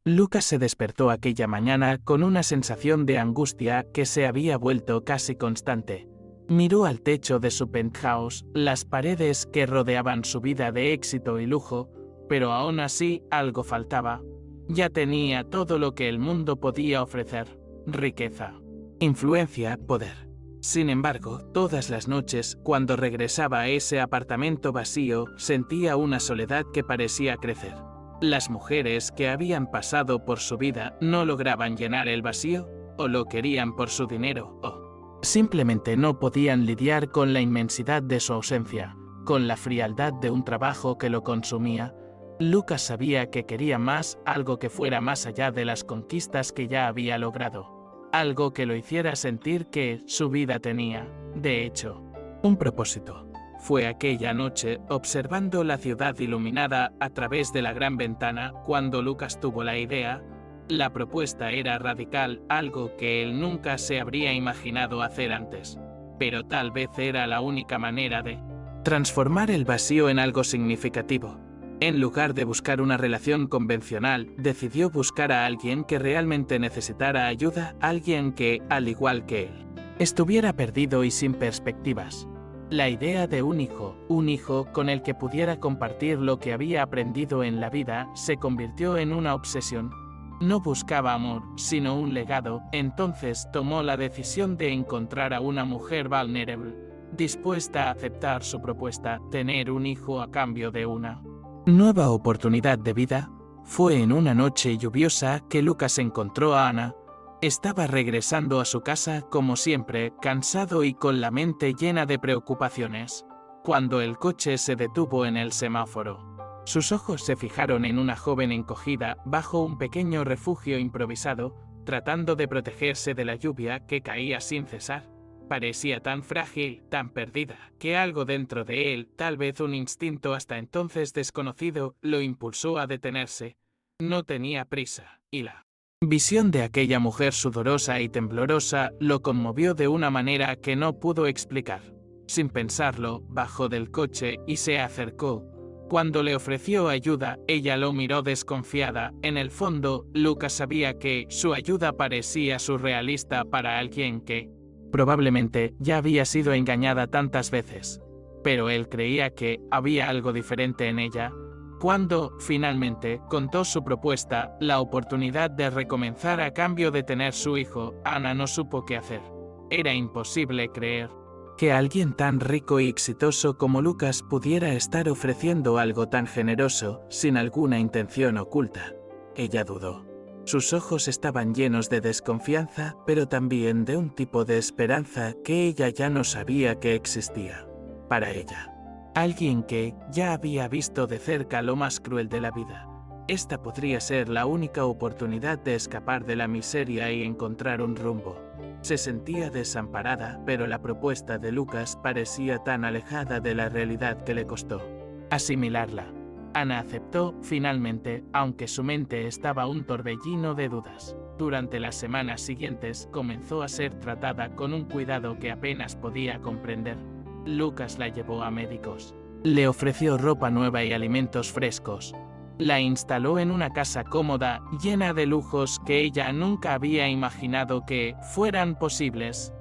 Lucas se despertó aquella mañana con una sensación de angustia que se había vuelto casi constante. Miró al techo de su penthouse, las paredes que rodeaban su vida de éxito y lujo, pero aún así algo faltaba. Ya tenía todo lo que el mundo podía ofrecer: riqueza, influencia, poder. Sin embargo, todas las noches, cuando regresaba a ese apartamento vacío, sentía una soledad que parecía crecer. Las mujeres que habían pasado por su vida no lograban llenar el vacío, o lo querían por su dinero, o simplemente no podían lidiar con la inmensidad de su ausencia, con la frialdad de un trabajo que lo consumía. Lucas sabía que quería más, algo que fuera más allá de las conquistas que ya había logrado, algo que lo hiciera sentir que su vida tenía, de hecho, un propósito. Fue aquella noche, observando la ciudad iluminada a través de la gran ventana, cuando Lucas tuvo la idea. La propuesta era radical, algo que él nunca se habría imaginado hacer antes, pero tal vez era la única manera de transformar el vacío en algo significativo. En lugar de buscar una relación convencional, decidió buscar a alguien que realmente necesitara ayuda, alguien que, al igual que él, estuviera perdido y sin perspectivas. La idea de un hijo con el que pudiera compartir lo que había aprendido en la vida, se convirtió en una obsesión. No buscaba amor, sino un legado. Entonces tomó la decisión de encontrar a una mujer vulnerable, dispuesta a aceptar su propuesta, tener un hijo a cambio de una nueva oportunidad de vida. Fue en una noche lluviosa que Lucas encontró a Ana. Estaba regresando a su casa, como siempre, cansado y con la mente llena de preocupaciones, cuando el coche se detuvo en el semáforo. Sus ojos se fijaron en una joven encogida bajo un pequeño refugio improvisado, tratando de protegerse de la lluvia que caía sin cesar. Parecía tan frágil, tan perdida, que algo dentro de él, tal vez un instinto hasta entonces desconocido, lo impulsó a detenerse. No tenía prisa, y la visión de aquella mujer sudorosa y temblorosa lo conmovió de una manera que no pudo explicar. Sin pensarlo, bajó del coche y se acercó. Cuando le ofreció ayuda, ella lo miró desconfiada. En el fondo, Lucas sabía que su ayuda parecía surrealista para alguien que probablemente ya había sido engañada tantas veces. Pero él creía que había algo diferente en ella. Cuando, finalmente, contó su propuesta, la oportunidad de recomenzar a cambio de tener su hijo, Ana no supo qué hacer. Era imposible creer que alguien tan rico y exitoso como Lucas pudiera estar ofreciendo algo tan generoso, sin alguna intención oculta. Ella dudó. Sus ojos estaban llenos de desconfianza, pero también de un tipo de esperanza que ella ya no sabía que existía. Para ella. Alguien que ya había visto de cerca lo más cruel de la vida. Esta podría ser la única oportunidad de escapar de la miseria y encontrar un rumbo. Se sentía desamparada, pero la propuesta de Lucas parecía tan alejada de la realidad que le costó asimilarla. Ana aceptó, finalmente, aunque su mente estaba un torbellino de dudas. Durante las semanas siguientes, comenzó a ser tratada con un cuidado que apenas podía comprender. Lucas la llevó a médicos. Le ofreció ropa nueva y alimentos frescos. La instaló en una casa cómoda, llena de lujos que ella nunca había imaginado que fueran posibles.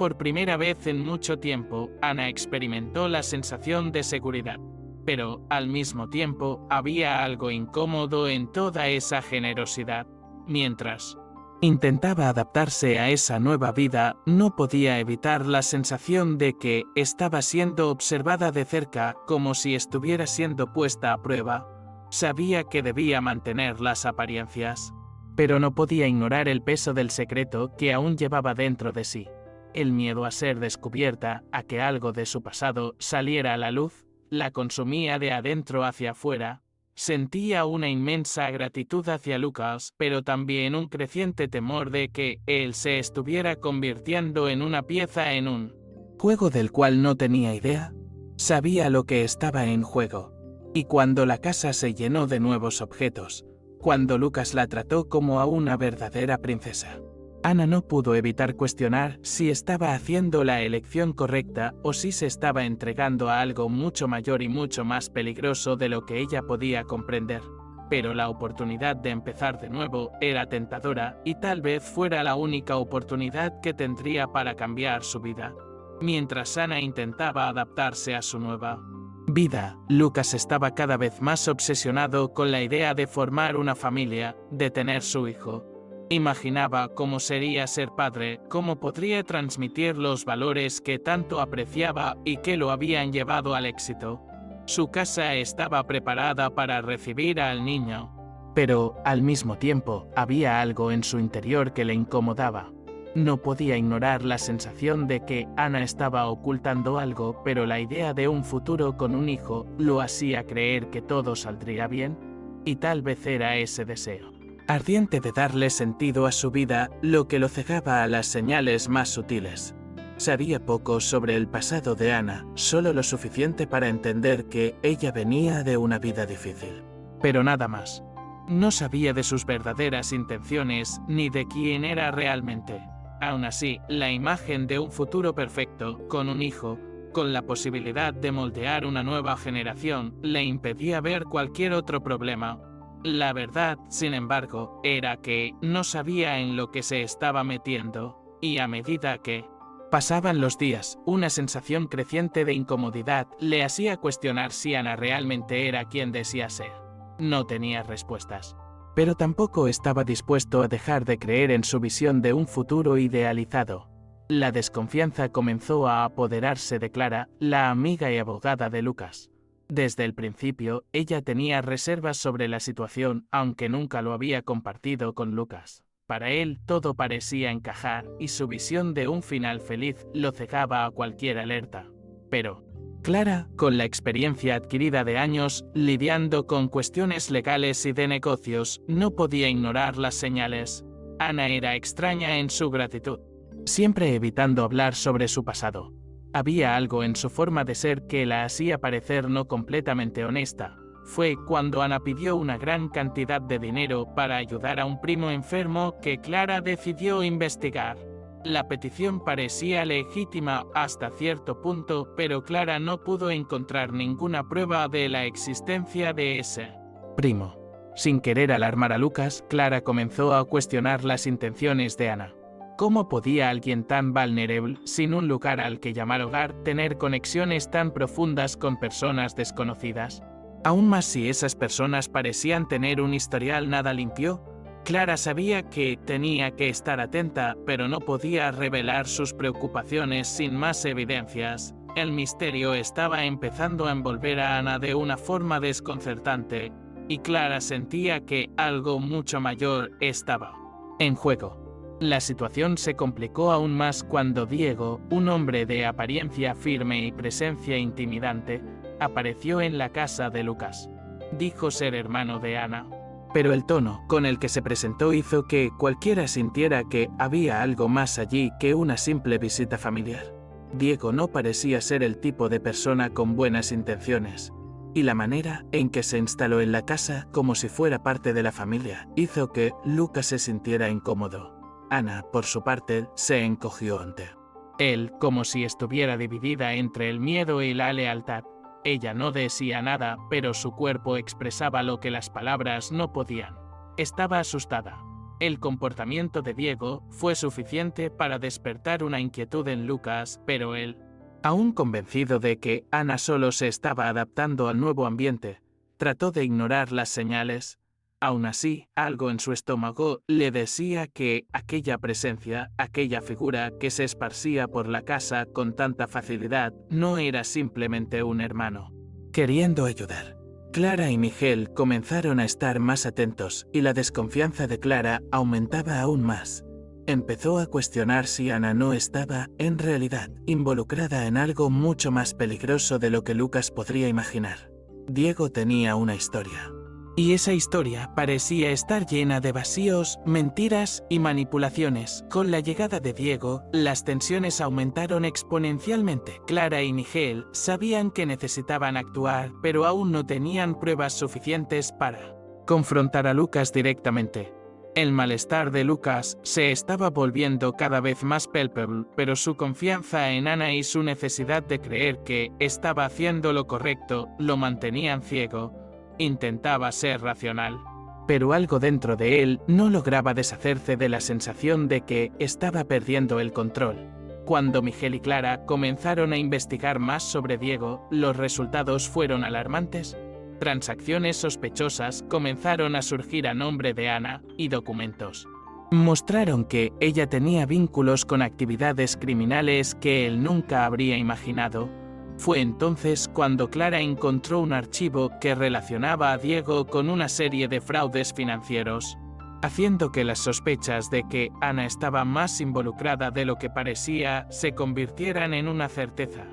Por primera vez en mucho tiempo, Ana experimentó la sensación de seguridad. Pero, al mismo tiempo, había algo incómodo en toda esa generosidad. Mientras intentaba adaptarse a esa nueva vida, no podía evitar la sensación de que estaba siendo observada de cerca, como si estuviera siendo puesta a prueba. Sabía que debía mantener las apariencias, pero no podía ignorar el peso del secreto que aún llevaba dentro de sí. El miedo a ser descubierta, a que algo de su pasado saliera a la luz, la consumía de adentro hacia afuera. Sentía una inmensa gratitud hacia Lucas, pero también un creciente temor de que él se estuviera convirtiendo en una pieza en un juego del cual no tenía idea. Sabía lo que estaba en juego. Y cuando la casa se llenó de nuevos objetos, cuando Lucas la trató como a una verdadera princesa, Ana no pudo evitar cuestionar si estaba haciendo la elección correcta o si se estaba entregando a algo mucho mayor y mucho más peligroso de lo que ella podía comprender. pero la oportunidad de empezar de nuevo era tentadora y tal vez fuera la única oportunidad que tendría para cambiar su vida. Mientras Anna intentaba adaptarse a su nueva vida, Lucas estaba cada vez más obsesionado con la idea de formar una familia, de tener su hijo. Imaginaba cómo sería ser padre, cómo podría transmitir los valores que tanto apreciaba y que lo habían llevado al éxito. Su casa estaba preparada para recibir al niño, pero, al mismo tiempo, había algo en su interior que le incomodaba. No podía ignorar la sensación de que Anna estaba ocultando algo, pero la idea de un futuro con un hijo lo hacía creer que todo saldría bien, y tal vez era ese deseo ardiente de darle sentido a su vida lo que lo cegaba a las señales más sutiles. Sabía poco sobre el pasado de Anna, solo lo suficiente para entender que ella venía de una vida difícil. Pero nada más. No sabía de sus verdaderas intenciones ni de quién era realmente. Aún así, la imagen de un futuro perfecto, con un hijo, con la posibilidad de moldear una nueva generación, le impedía ver cualquier otro problema. La verdad, sin embargo, era que no sabía en lo que se estaba metiendo, y a medida que pasaban los días, una sensación creciente de incomodidad le hacía cuestionar si Anna realmente era quien decía ser. No tenía respuestas. Pero tampoco estaba dispuesto a dejar de creer en su visión de un futuro idealizado. La desconfianza comenzó a apoderarse de Clara, la amiga y abogada de Lucas. Desde el principio, ella tenía reservas sobre la situación, aunque nunca lo había compartido con Lucas. Para él, todo parecía encajar, y su visión de un final feliz lo cegaba a cualquier alerta. Pero Clara, con la experiencia adquirida de años, lidiando con cuestiones legales y de negocios, no podía ignorar las señales. Anna era extraña en su gratitud, siempre evitando hablar sobre su pasado. Había algo en su forma de ser que la hacía parecer no completamente honesta. Fue cuando Anna pidió una gran cantidad de dinero para ayudar a un primo enfermo que Clara decidió investigar. La petición parecía legítima hasta cierto punto, pero Clara no pudo encontrar ninguna prueba de la existencia de ese primo. Sin querer alarmar a Lucas, Clara comenzó a cuestionar las intenciones de Anna. ¿Cómo podía alguien tan vulnerable, sin un lugar al que llamar hogar, tener conexiones tan profundas con personas desconocidas? Aún más si esas personas parecían tener un historial nada limpio. Clara sabía que tenía que estar atenta, pero no podía revelar sus preocupaciones sin más evidencias. El misterio estaba empezando a envolver a Anna de una forma desconcertante, y Clara sentía que algo mucho mayor estaba en juego. La situación se complicó aún más cuando Diego, un hombre de apariencia firme y presencia intimidante, apareció en la casa de Lucas. Dijo ser hermano de Anna, pero el tono con el que se presentó hizo que cualquiera sintiera que había algo más allí que una simple visita familiar. Diego no parecía ser el tipo de persona con buenas intenciones, y la manera en que se instaló en la casa como si fuera parte de la familia hizo que Lucas se sintiera incómodo. Anna, por su parte, se encogió ante él como si estuviera dividida entre el miedo y la lealtad. Ella no decía nada, pero su cuerpo expresaba lo que las palabras no podían. Estaba asustada. El comportamiento de Diego fue suficiente para despertar una inquietud en Lucas, pero él, aún convencido de que Anna solo se estaba adaptando al nuevo ambiente, trató de ignorar las señales. Aún así, algo en su estómago le decía que aquella presencia, aquella figura que se esparcía por la casa con tanta facilidad, no era simplemente un hermano queriendo ayudar. Clara y Miguel comenzaron a estar más atentos, y la desconfianza de Clara aumentaba aún más. Empezó a cuestionar si Anna no estaba, en realidad, involucrada en algo mucho más peligroso de lo que Lucas podría imaginar. Diego tenía una historia. Y esa historia parecía estar llena de vacíos, mentiras y manipulaciones. Con la llegada de Diego, las tensiones aumentaron exponencialmente. Clara y Miguel sabían que necesitaban actuar, pero aún no tenían pruebas suficientes para confrontar a Lucas directamente. El malestar de Lucas se estaba volviendo cada vez más palpable, pero su confianza en Anna y su necesidad de creer que estaba haciendo lo correcto lo mantenían ciego. Intentaba ser racional, pero algo dentro de él no lograba deshacerse de la sensación de que estaba perdiendo el control. Cuando Miguel y Clara comenzaron a investigar más sobre Diego, los resultados fueron alarmantes. Transacciones sospechosas comenzaron a surgir a nombre de Ana y documentos mostraron que ella tenía vínculos con actividades criminales que él nunca habría imaginado. Fue entonces cuando Clara encontró un archivo que relacionaba a Diego con una serie de fraudes financieros, haciendo que las sospechas de que Ana estaba más involucrada de lo que parecía se convirtieran en una certeza.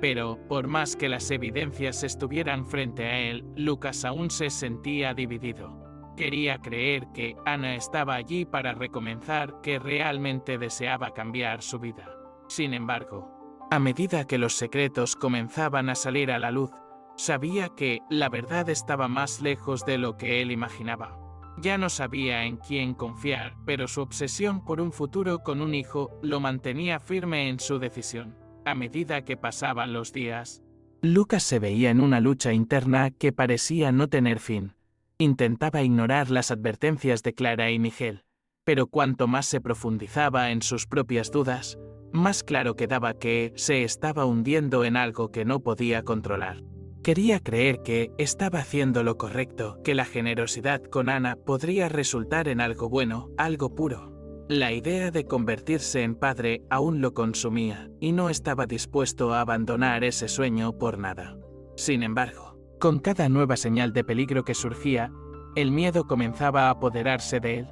Pero, por más que las evidencias estuvieran frente a él, Lucas aún se sentía dividido. Quería creer que Ana estaba allí para recomenzar, que realmente deseaba cambiar su vida. Sin embargo, a medida que los secretos comenzaban a salir a la luz, sabía que la verdad estaba más lejos de lo que él imaginaba. Ya no sabía en quién confiar, pero su obsesión por un futuro con un hijo lo mantenía firme en su decisión. A medida que pasaban los días, Lucas se veía en una lucha interna que parecía no tener fin. Intentaba ignorar las advertencias de Clara y Miguel, pero cuanto más se profundizaba en sus propias dudas, más claro quedaba que se estaba hundiendo en algo que no podía controlar. Quería creer que estaba haciendo lo correcto, que la generosidad con Ana podría resultar en algo bueno, algo puro. La idea de convertirse en padre aún lo consumía, y no estaba dispuesto a abandonar ese sueño por nada. Sin embargo, con cada nueva señal de peligro que surgía, el miedo comenzaba a apoderarse de él.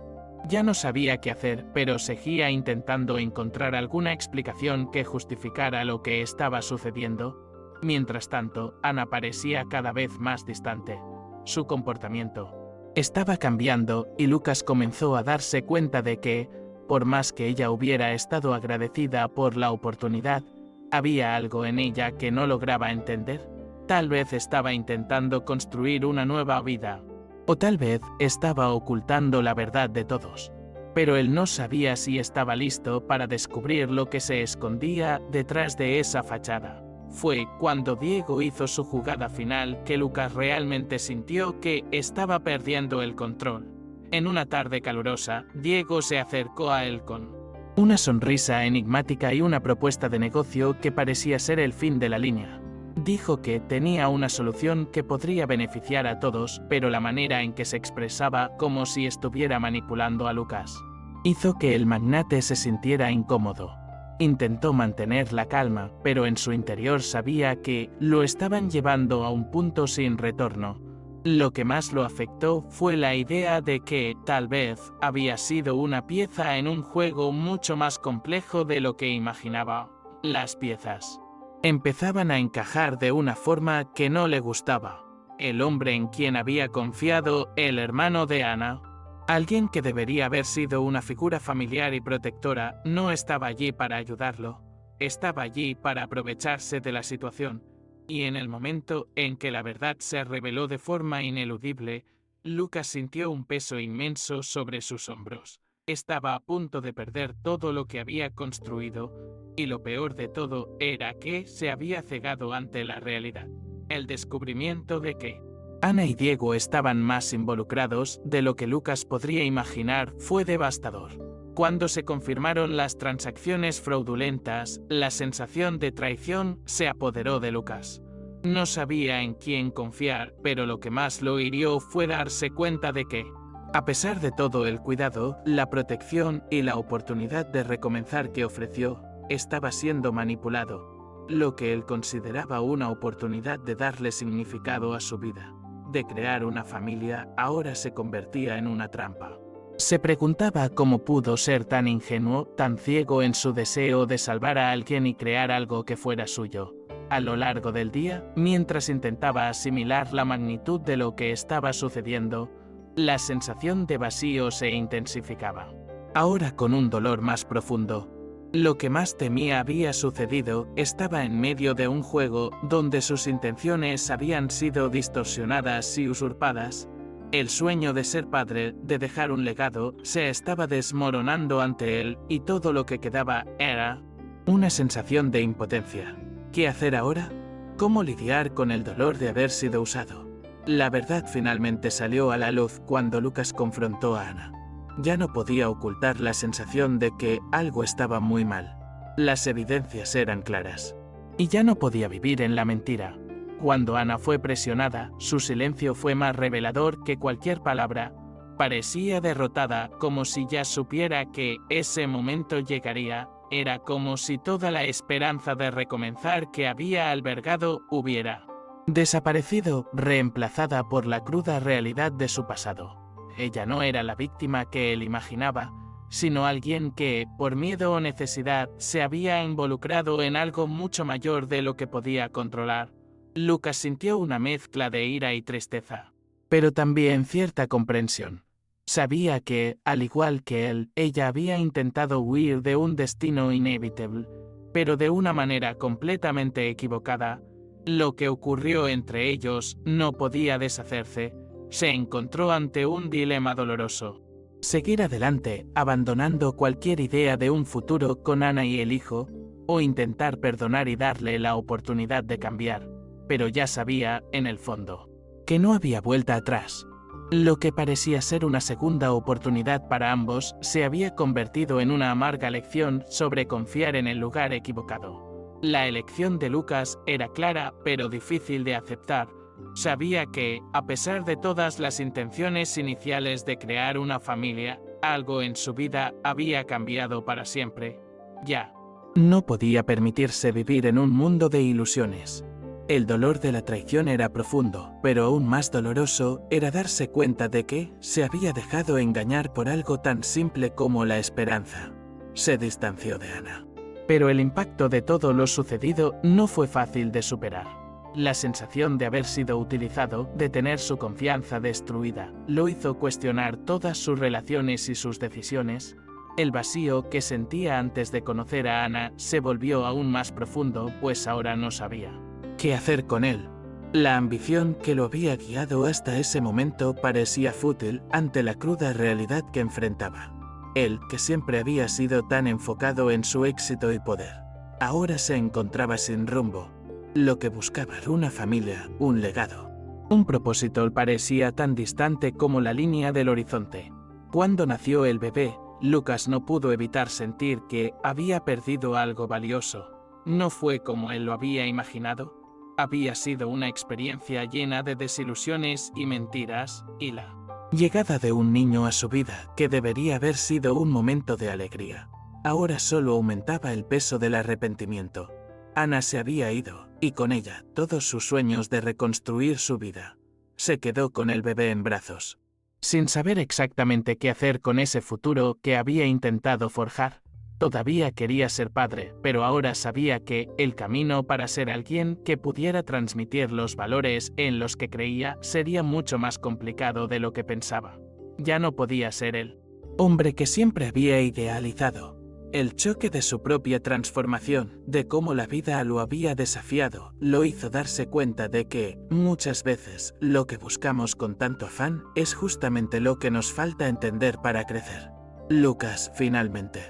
Ya no sabía qué hacer, pero seguía intentando encontrar alguna explicación que justificara lo que estaba sucediendo. Mientras tanto, Ana parecía cada vez más distante. Su comportamiento estaba cambiando y Lucas comenzó a darse cuenta de que, por más que ella hubiera estado agradecida por la oportunidad, había algo en ella que no lograba entender. Tal vez estaba intentando construir una nueva vida, o tal vez estaba ocultando la verdad de todos. Pero él no sabía si estaba listo para descubrir lo que se escondía detrás de esa fachada. Fue cuando Diego hizo su jugada final que Lucas realmente sintió que estaba perdiendo el control. En una tarde calurosa, Diego se acercó a él con una sonrisa enigmática y una propuesta de negocio que parecía ser el fin de la línea. Dijo que tenía una solución que podría beneficiar a todos, pero la manera en que se expresaba, como si estuviera manipulando a Lucas, hizo que el magnate se sintiera incómodo. Intentó mantener la calma, pero en su interior sabía que lo estaban llevando a un punto sin retorno. Lo que más lo afectó fue la idea de que, tal vez, había sido una pieza en un juego mucho más complejo de lo que imaginaba. Las piezas empezaban a encajar de una forma que no le gustaba. El hombre en quien había confiado, el hermano de Ana, alguien que debería haber sido una figura familiar y protectora, no estaba allí para ayudarlo. Estaba allí para aprovecharse de la situación. Y en el momento en que la verdad se reveló de forma ineludible, Lucas sintió un peso inmenso sobre sus hombros. Estaba a punto de perder todo lo que había construido, y lo peor de todo era que se había cegado ante la realidad. El descubrimiento de que Ana y Diego estaban más involucrados de lo que Lucas podría imaginar fue devastador. Cuando se confirmaron las transacciones fraudulentas, la sensación de traición se apoderó de Lucas. No sabía en quién confiar, pero lo que más lo hirió fue darse cuenta de que, a pesar de todo el cuidado, la protección y la oportunidad de recomenzar que ofreció, estaba siendo manipulado. Lo que él consideraba una oportunidad de darle significado a su vida, de crear una familia, ahora se convertía en una trampa. Se preguntaba cómo pudo ser tan ingenuo, tan ciego en su deseo de salvar a alguien y crear algo que fuera suyo. A lo largo del día, mientras intentaba asimilar la magnitud de lo que estaba sucediendo, la sensación de vacío se intensificaba. Ahora con un dolor más profundo. Lo que más temía había sucedido, estaba en medio de un juego donde sus intenciones habían sido distorsionadas y usurpadas. El sueño de ser padre, de dejar un legado, se estaba desmoronando ante él y todo lo que quedaba era una sensación de impotencia. ¿Qué hacer ahora? ¿Cómo lidiar con el dolor de haber sido usado? La verdad finalmente salió a la luz cuando Lucas confrontó a Ana. Ya no podía ocultar la sensación de que algo estaba muy mal. Las evidencias eran claras. Y ya no podía vivir en la mentira. Cuando Ana fue presionada, su silencio fue más revelador que cualquier palabra. Parecía derrotada, como si ya supiera que ese momento llegaría. Era como si toda la esperanza de recomenzar que había albergado hubiera desaparecido, reemplazada por la cruda realidad de su pasado. Ella no era la víctima que él imaginaba, sino alguien que, por miedo o necesidad, se había involucrado en algo mucho mayor de lo que podía controlar. Lucas sintió una mezcla de ira y tristeza, pero también cierta comprensión. Sabía que, al igual que él, ella había intentado huir de un destino inevitable, pero de una manera completamente equivocada. Lo que ocurrió entre ellos no podía deshacerse. Se encontró ante un dilema doloroso. Seguir adelante, abandonando cualquier idea de un futuro con Ana y el hijo, o intentar perdonar y darle la oportunidad de cambiar. Pero ya sabía, en el fondo, que no había vuelta atrás. Lo que parecía ser una segunda oportunidad para ambos se había convertido en una amarga lección sobre confiar en el lugar equivocado. La elección de Lucas era clara pero difícil de aceptar. Sabía que, a pesar de todas las intenciones iniciales de crear una familia, algo en su vida había cambiado para siempre. Ya no podía permitirse vivir en un mundo de ilusiones. El dolor de la traición era profundo, pero aún más doloroso era darse cuenta de que se había dejado engañar por algo tan simple como la esperanza. Se distanció de Ana. Pero el impacto de todo lo sucedido no fue fácil de superar. La sensación de haber sido utilizado, de tener su confianza destruida, lo hizo cuestionar todas sus relaciones y sus decisiones. El vacío que sentía antes de conocer a Ana se volvió aún más profundo, pues ahora no sabía qué hacer con él. La ambición que lo había guiado hasta ese momento parecía fútil ante la cruda realidad que enfrentaba. Él, que siempre había sido tan enfocado en su éxito y poder, ahora se encontraba sin rumbo. Lo que buscaba era una familia, un legado. Un propósito parecía tan distante como la línea del horizonte. Cuando nació el bebé, Lucas no pudo evitar sentir que había perdido algo valioso. No fue como él lo había imaginado. Había sido una experiencia llena de desilusiones y mentiras, y la llegada de un niño a su vida, que debería haber sido un momento de alegría, ahora solo aumentaba el peso del arrepentimiento. Ana se había ido, y con ella todos sus sueños de reconstruir su vida. Se quedó con el bebé en brazos, sin saber exactamente qué hacer con ese futuro que había intentado forjar. Todavía quería ser padre, pero ahora sabía que el camino para ser alguien que pudiera transmitir los valores en los que creía sería mucho más complicado de lo que pensaba. Ya no podía ser el hombre que siempre había idealizado. El choque de su propia transformación, de cómo la vida lo había desafiado, lo hizo darse cuenta de que, muchas veces, lo que buscamos con tanto afán es justamente lo que nos falta entender para crecer. Lucas, finalmente,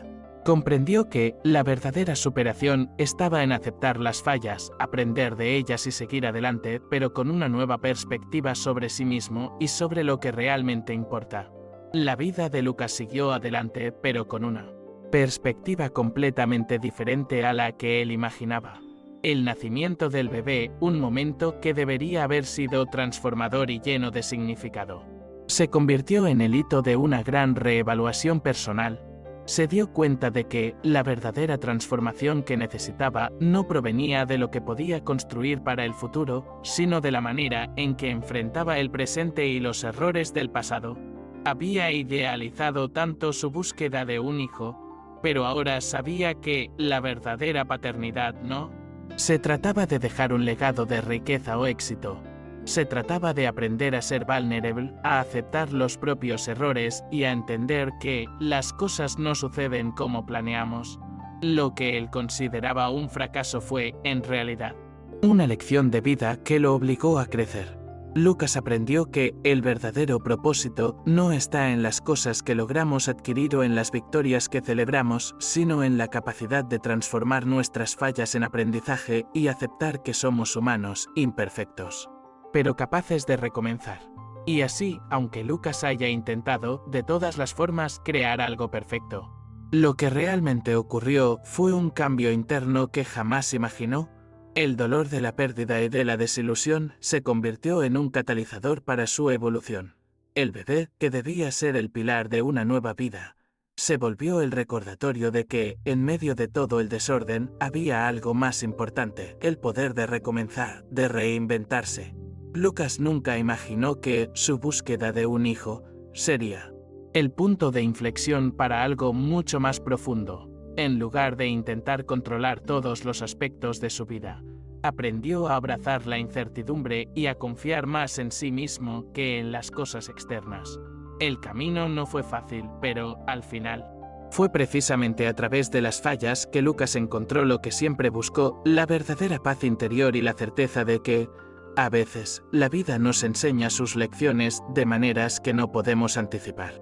comprendió que la verdadera superación estaba en aceptar las fallas, aprender de ellas y seguir adelante, pero con una nueva perspectiva sobre sí mismo y sobre lo que realmente importa. La vida de Lucas siguió adelante, pero con una perspectiva completamente diferente a la que él imaginaba. El nacimiento del bebé, un momento que debería haber sido transformador y lleno de significado, se convirtió en el hito de una gran reevaluación personal. Se dio cuenta de que la verdadera transformación que necesitaba no provenía de lo que podía construir para el futuro, sino de la manera en que enfrentaba el presente y los errores del pasado. Había idealizado tanto su búsqueda de un hijo, pero ahora sabía que la verdadera paternidad no se trataba de dejar un legado de riqueza o éxito. Se trataba de aprender a ser vulnerable, a aceptar los propios errores y a entender que las cosas no suceden como planeamos. Lo que él consideraba un fracaso fue, en realidad, una lección de vida que lo obligó a crecer. Lucas aprendió que el verdadero propósito no está en las cosas que logramos adquirir o en las victorias que celebramos, sino en la capacidad de transformar nuestras fallas en aprendizaje y aceptar que somos humanos, imperfectos. pero capaces de recomenzar. Y así, aunque Lucas haya intentado, de todas las formas, crear algo perfecto. Lo que realmente ocurrió fue un cambio interno que jamás imaginó. El dolor de la pérdida y de la desilusión se convirtió en un catalizador para su evolución. El bebé, que debía ser el pilar de una nueva vida, se volvió el recordatorio de que, en medio de todo el desorden, había algo más importante: el poder de recomenzar, de reinventarse. Lucas nunca imaginó que su búsqueda de un hijo sería el punto de inflexión para algo mucho más profundo. En lugar de intentar controlar todos los aspectos de su vida, aprendió a abrazar la incertidumbre y a confiar más en sí mismo que en las cosas externas. El camino no fue fácil, pero, al final, fue precisamente a través de las fallas que Lucas encontró lo que siempre buscó: la verdadera paz interior y la certeza de que, a veces, la vida nos enseña sus lecciones de maneras que no podemos anticipar.